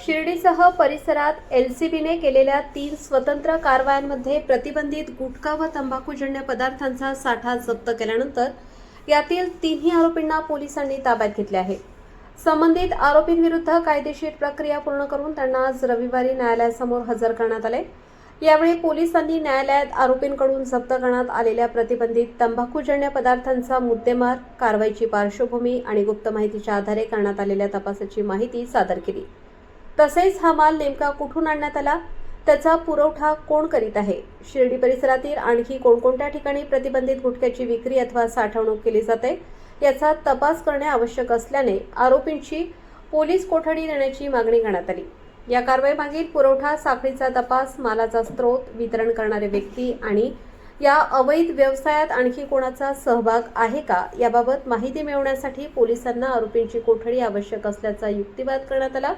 शिर्डीसह परिसरात एलसीबीने केलेल्या 3 स्वतंत्र कारवायांमध्ये प्रतिबंधित गुटखा व तंबाखूजन्य पदार्थांचा साठा जप्त केल्यानंतर यातील 3ही आरोपींना पोलिसांनी ताब्यात घेतले आहे। संबंधित आरोपींविरुद्ध कायदेशीर प्रक्रिया पूर्ण करून त्यांना आज रविवारी न्यायालयासमोर हजर करण्यात आले। यावेळी पोलिसांनी न्यायालयात आरोपींकडून जप्त करण्यात आलेल्या प्रतिबंधित तंबाखूजन्य पदार्थांचा मुद्देमार, कारवाईची पार्श्वभूमी आणि गुप्त माहितीच्या आधारे करण्यात आलेल्या तपासाची माहिती सादर केली। तसेच हा माल नेमका कुठून आणण्यात आला, त्याचा पुरवठा कोण करीत आहे, शिर्डी परिसरातील आणखी कोणकोणत्या ठिकाणी प्रतिबंधित गुटख्याची विक्री अथवा साठवणूक केली जाते याचा तपास करणे आवश्यक असल्याने आरोपींची पोलीस कोठडी देण्याची मागणी करण्यात आली। या कारवाईमागील पुरवठा साखळीचा तपास, मालाचा स्रोत, वितरण करणारे व्यक्ती आणि या अवैध व्यवसायात आणखी कोणाचा सहभाग आहे का याबाबत माहिती मिळवण्यासाठी पोलिसांना आरोपींची कोठडी आवश्यक असल्याचा युक्तिवाद करण्यात आला।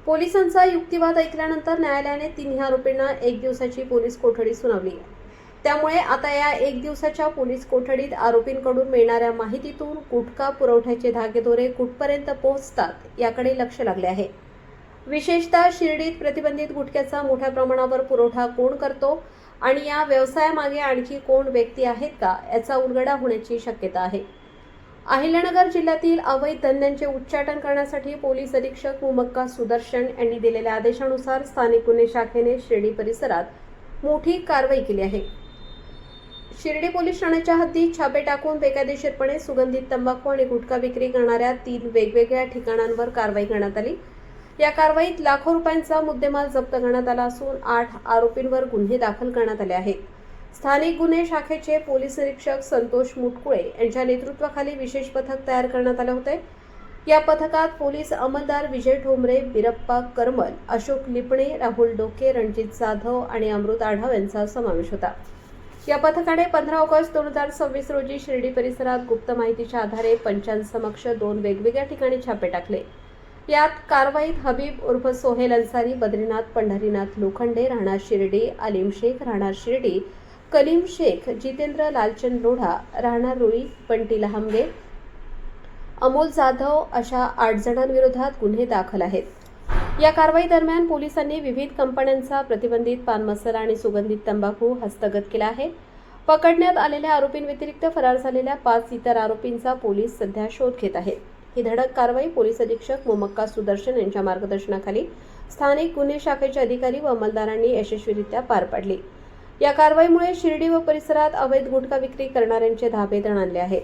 पोलिसांचा युक्तिवाद ऐकल्यानंतर न्यायालयाने 3ही आरोपींना 1 दिवसाची पोलीस कोठडी सुनावली। त्यामुळे आता या 1 दिवसाच्या पोलीस कोठडीत आरोपींकडून मिळणाऱ्या माहितीतून गुटखा पुरवठ्याचे धागेदोरे कुठपर्यंत पोहोचतात याकडे लक्ष लागले आहे। विशेषतः शिर्डीत प्रतिबंधित गुटख्याचा मोठ्या प्रमाणावर पुरवठा कोण करतो आणि या व्यवसायामागे आणखी कोण व्यक्ती आहेत का याचा उलगडा होण्याची शक्यता आहे। अहिल्यानगर जिल्ह्यातील अवैध धंद्यांचे उच्चाटन करण्यासाठी पोलीस अधीक्षक मुमक्का सुदर्शन यांनी दिलेल्या आदेशानुसार स्थानिक गुन्हे शाखेने शिर्डी परिसरात मोठी कारवाई केली आहे। शिर्डी पोलीस ठाण्याच्या हद्दीत छापे टाकून बेकायदेशीरपणे सुगंधित तंबाखू आणि गुटखा विक्री करणाऱ्या 3 वेगवेगळ्या ठिकाणांवर कारवाई करण्यात आली। या कारवाईत लाखो रुपयांचा मुद्देमाल जप्त करण्यात आला असून 8 आरोपींवर गुन्हे दाखल करण्यात आले आहेत। स्थानिक गुन्हे शाखेचे पोलीस निरीक्षक संतोष मुटकुळे यांच्या नेतृत्वाखाली विशेष पथक तयार करण्यात आले होते। या पथकात पोलीस अंमलदार विजय ठोंबरे, बिरप्पा करमल, अशोक लिपणे, राहुल डोके, रणजित जाधव आणि अमृत आढाव यांचा समावेश होता। या पथकाने 15 ऑगस्ट 2026 रोजी शिर्डी परिसरात गुप्त माहितीच्या आधारे पंचांसमक्ष 2 वेगवेगळ्या ठिकाणी छापे टाकले। यात कारवाईत हबीब उर्फ सोहेल अन्सारी, बद्रीनाथ पंढरीनाथ लोखंडे, राहणार शिर्डी, आलिम शेख, राहणार शिर्डी, कलीम शेख, जितेंद्र लालचंद लोढा, राहणार रुई, बंटी लहामगे, अमोल जाधव अशा 8 जणांविरोधात गुन्हे दाखल आहेत। या कारवाई दरम्यान पोलिसांनी विविध कंपन्यांचा प्रतिबंधित पान मसाला आणि सुगंधित तंबाखू हस्तगत केला आहे। पकडण्यात आलेल्या आरोपींव्यतिरिक्त फरार झालेल्या 5 इतर आरोपींचा पोलीस सध्या शोध घेत आहेत। ही धडक कारवाई पोलीस अधीक्षक मुमक्का सुदर्शन यांच्या मार्गदर्शनाखाली स्थानिक गुन्हे शाखेचे अधिकारी व अंमलदारांनी यशस्वीरित्या पार पाडली। या कारवाईमुळे शिर्डी व परिसरात अवैध गुटखा विक्री करणाऱ्यांचे धाबे दणाणले आहेत।